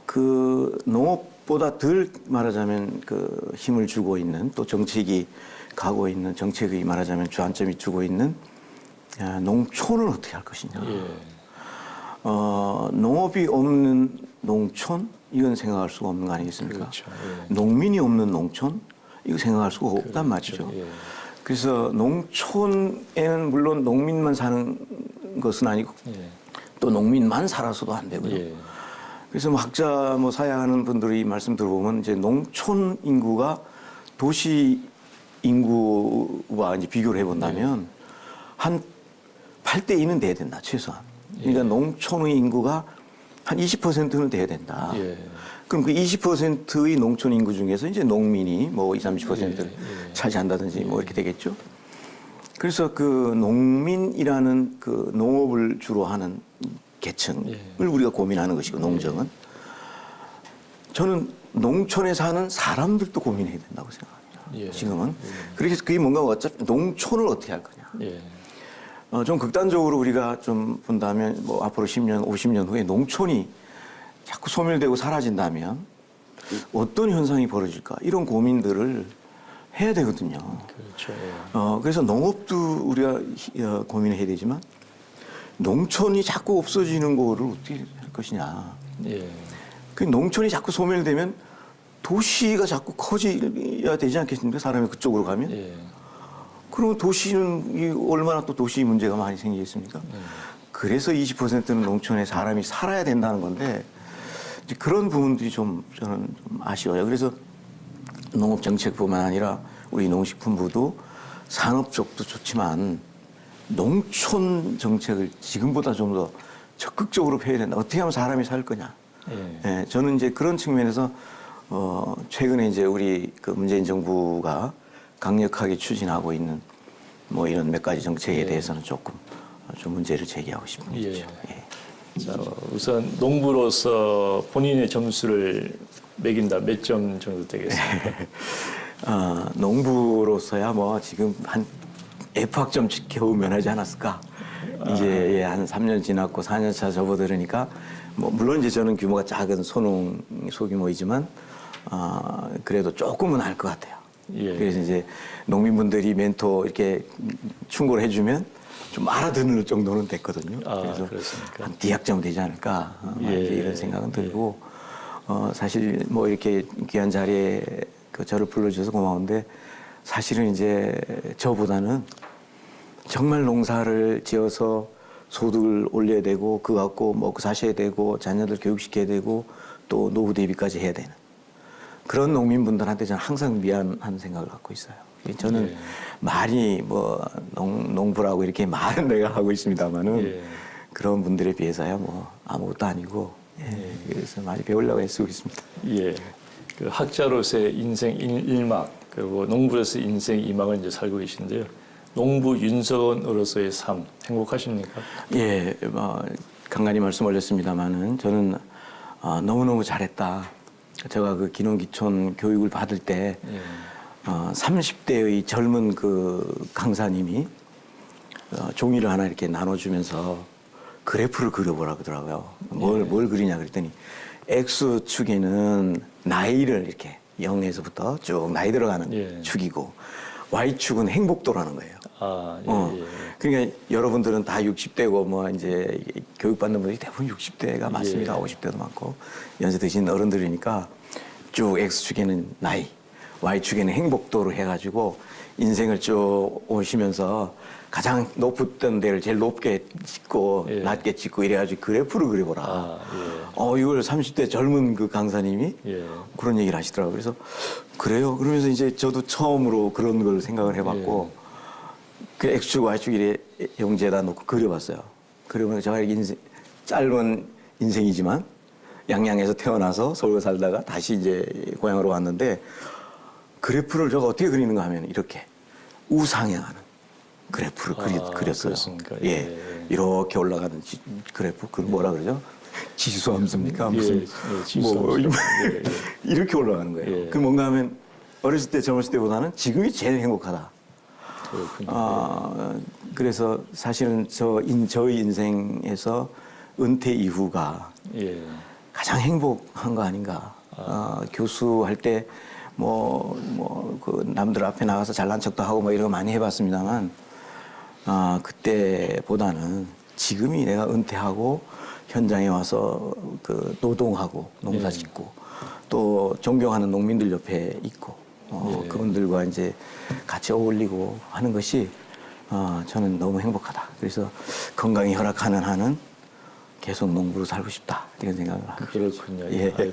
그 농업보다 덜 말하자면 그 힘을 주고 있는 또 정책이 가고 있는 정책의 말하자면 주안점이 주고 있는 농촌을 어떻게 할 것이냐. 예. 농업이 없는 농촌 이건 생각할 수가 없는 거 아니겠습니까? 그렇죠. 농민이 없는 농촌 이거 생각할 수가 없단 말이죠. 예. 그래서 농촌에는 물론 농민만 사는 것은 아니고 예. 또 농민만 살아서도 안 되고요. 예. 그래서 뭐 학자 뭐 사회하는 분들이 말씀 들어보면 이제 농촌 인구가 도시 인구와 이제 비교를 해본다면 한 8대 2는 돼야 된다 최소한. 그러니까 농촌의 인구가 한 20%는 돼야 된다. 예. 그럼 그 20%의 농촌 인구 중에서 이제 농민이 뭐 20, 30%를 차지한다든지 뭐 이렇게 되겠죠. 그래서 그 농민이라는 그 농업을 주로 하는 계층을 우리가 고민하는 것이고 농정은 저는 농촌에 사는 사람들도 고민해야 된다고 생각합니다. 지금은. 그래서 그게 뭔가 어차피 농촌을 어떻게 할 거냐. 예. 좀 극단적으로 우리가 좀 본다면 뭐 앞으로 10년, 50년 후에 농촌이 자꾸 소멸되고 사라진다면 어떤 현상이 벌어질까 이런 고민들을 해야 되거든요. 그렇죠. 그래서 농업도 우리가 고민해야 되지만 농촌이 자꾸 없어지는 거를 어떻게 할 것이냐. 예. 그 농촌이 자꾸 소멸되면 도시가 자꾸 커져야 되지 않겠습니까? 사람이 그쪽으로 가면. 예. 그러면 도시는 얼마나 또 도시 문제가 많이 생기겠습니까? 그래서 20%는 농촌에 사람이 살아야 된다는 건데 이제 그런 부분들이 좀 저는 좀 아쉬워요. 그래서 농업 정책뿐만 아니라 우리 농식품부도 산업 쪽도 좋지만 농촌 정책을 지금보다 좀 더 적극적으로 펴야 된다. 어떻게 하면 사람이 살 거냐? 예, 저는 이제 그런 측면에서 최근에 이제 우리 그 문재인 정부가 강력하게 추진하고 있는 뭐 이런 몇 가지 정책에 대해서는 조금 좀 문제를 제기하고 싶은 거죠. 예. 자, 우선 농부로서 본인의 점수를 매긴다 몇 점 정도 되겠습니까? 농부로서야 뭐 지금 한 F학점 겨우 면하지 않았을까? 이제 한 3년 지났고 4년 차 접어들으니까 뭐 물론 이제 저는 규모가 작은 소규모이지만 그래도 조금은 알 것 같아요. 예. 그래서 이제 농민분들이 멘토 이렇게 충고를 해주면 좀 알아듣는 정도는 됐거든요. 그래서 그렇습니까? 한 D학점 되지 않을까 이제 이런 생각은 들고 사실 뭐 이렇게 귀한 자리에 그 저를 불러주셔서 고마운데 사실은 이제 저보다는 정말 농사를 지어서 소득을 올려야 되고 그거 갖고 먹고 사셔야 되고 자녀들 교육시켜야 되고 또 노후 대비까지 해야 되는 그런 농민분들한테 저는 항상 미안한 생각을 갖고 있어요. 저는 말이 뭐 농부라고 이렇게 말은 내가 하고 있습니다만은 그런 분들에 비해서야 뭐 아무것도 아니고 그래서 많이 배우려고 애쓰고 있습니다. 예. 그 학자로서의 인생 일막 그리고 농부로서의 인생 이막을 이제 살고 계신데요. 농부 윤석원으로서의 삶 행복하십니까? 예, 뭐 간간히 말씀 올렸습니다만은 저는 너무너무 잘했다. 제가 그 기농기촌 교육을 받을 때 30대의 젊은 그 강사님이 종이를 하나 이렇게 나눠주면서 그래프를 그려보라 그러더라고요. 뭘 그리냐 그랬더니 X축에는 나이를 이렇게 0에서부터 쭉 나이 들어가는 축이고 Y축은 행복도라는 거예요. 그러니까 여러분들은 다 60대고 뭐 이제 교육받는 분들이 대부분 60대가 많습니다. 50대도 많고 연세 드신 어른들이니까 쭉 X축에는 나이, Y축에는 행복도로 해가지고 인생을 쭉 오시면서 가장 높았던 데를 제일 높게 찍고 낮게 찍고 이래가지고 그래프를 그려보라. 이걸 30대 젊은 그 강사님이 그런 얘기를 하시더라고요. 그래서 그래요. 그러면서 이제 저도 처음으로 그런 걸 생각을 해봤고 그 X축, Y축 이래 용지에다 놓고 그려봤어요. 그러면 제가 짧은 인생이지만 양양에서 태어나서 서울 살다가 다시 이제 고향으로 왔는데 그래프를 제가 어떻게 그리는가 하면 이렇게 우상향하는 그래프를 그렸어요. 이렇게 올라가는 그래프, 그 뭐라 그러죠? 지수함수입니까? 무슨 이렇게 올라가는 거예요. 그 뭔가 하면 어렸을 때 젊었을 때보다는 지금이 제일 행복하다. 그래서 사실은 저희 인생에서 은퇴 이후가 가장 행복한 거 아닌가. 교수할 때 그 남들 앞에 나가서 잘난 척도 하고 뭐 이런 거 많이 해봤습니다만 그때보다는 지금이 내가 은퇴하고 현장에 와서 그 노동하고 농사 짓고 또 존경하는 농민들 옆에 있고 그분들과 이제 같이 어울리고 하는 것이 저는 너무 행복하다. 그래서 건강이 허락하는 한은 계속 농부로 살고 싶다 이런 생각을 하고 그렇군요.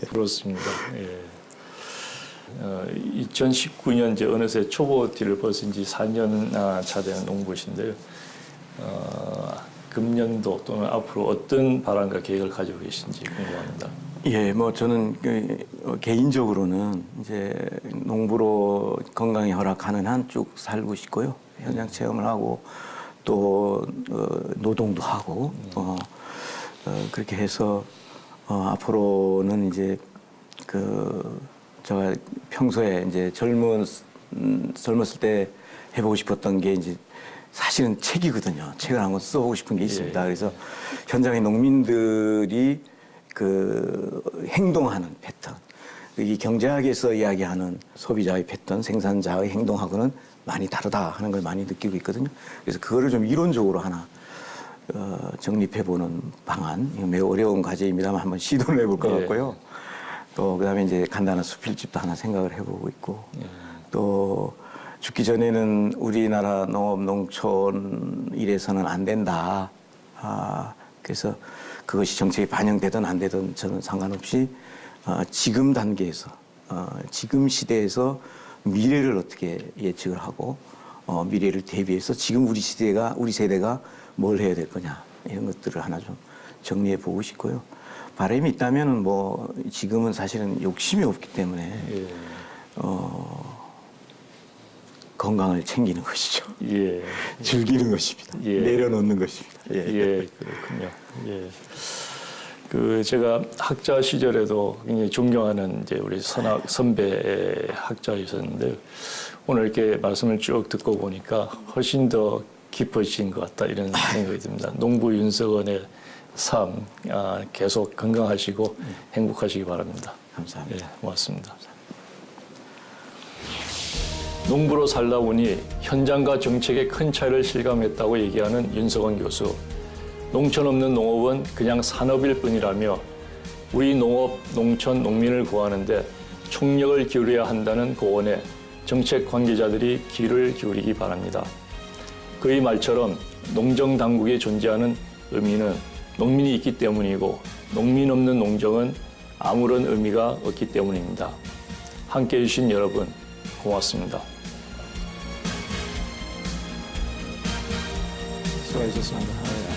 부럽습니다. 2019년 이제 어느새 초보띠를 벗은 지 4년 차 되는 농부신데요. 금년도 또는 앞으로 어떤 바람과 계획을 가지고 계신지 궁금합니다. 뭐 저는 개인적으로는 이제 농부로 건강이 허락하는 한 쭉 살고 싶고요. 현장 체험을 하고 또 노동도 하고 그렇게 해서 앞으로는 이제 제가 평소에 이제 젊었을 때 해보고 싶었던 게 이제 사실은 책이거든요. 책을 한권 써보고 싶은 게 있습니다. 그래서 현장의 농민들이 그 행동하는 패턴, 이 경제학에서 이야기하는 소비자의 패턴, 생산자의 행동하고는 많이 다르다 하는 걸 많이 느끼고 있거든요. 그래서 그거를 좀 이론적으로 하나 정립해보는 방안, 매우 어려운 과제입니다만 한번 시도를 해볼 것 같고요. 또 그다음에 이제 간단한 수필집도 하나 생각을 해보고 있고 또 죽기 전에는 우리나라 농업 농촌 이래서는 안 된다. 그래서 그것이 정책에 반영되든 안 되든 저는 상관없이 지금 단계에서 지금 시대에서 미래를 어떻게 예측을 하고 미래를 대비해서 지금 우리 세대가 뭘 해야 될 거냐 이런 것들을 하나 좀 정리해 보고 싶고요. 바람이 있다면은 뭐 지금은 사실은 욕심이 없기 때문에 건강을 챙기는 것이죠. 즐기는 것입니다. 내려놓는 것입니다. 그렇군요. 제가 학자 시절에도 굉장히 존경하는 이제 우리 선배 학자이셨는데 오늘 이렇게 말씀을 쭉 듣고 보니까 훨씬 더 깊어진 것 같다 이런 생각이 듭니다. 농부 윤석원의 삶 계속 건강하시고 행복하시기 바랍니다. 감사합니다. 고맙습니다. 농부로 살다 보니 현장과 정책의 큰 차이를 실감했다고 얘기하는 윤석원 교수. 농촌 없는 농업은 그냥 산업일 뿐이라며 우리 농업, 농촌, 농민을 구하는데 총력을 기울여야 한다는 고언에 정책 관계자들이 귀를 기울이기 바랍니다. 그의 말처럼 농정당국에 존재하는 의미는 농민이 있기 때문이고 농민 없는 농정은 아무런 의미가 없기 때문입니다. 함께해 주신 여러분 고맙습니다. 수고하셨습니다.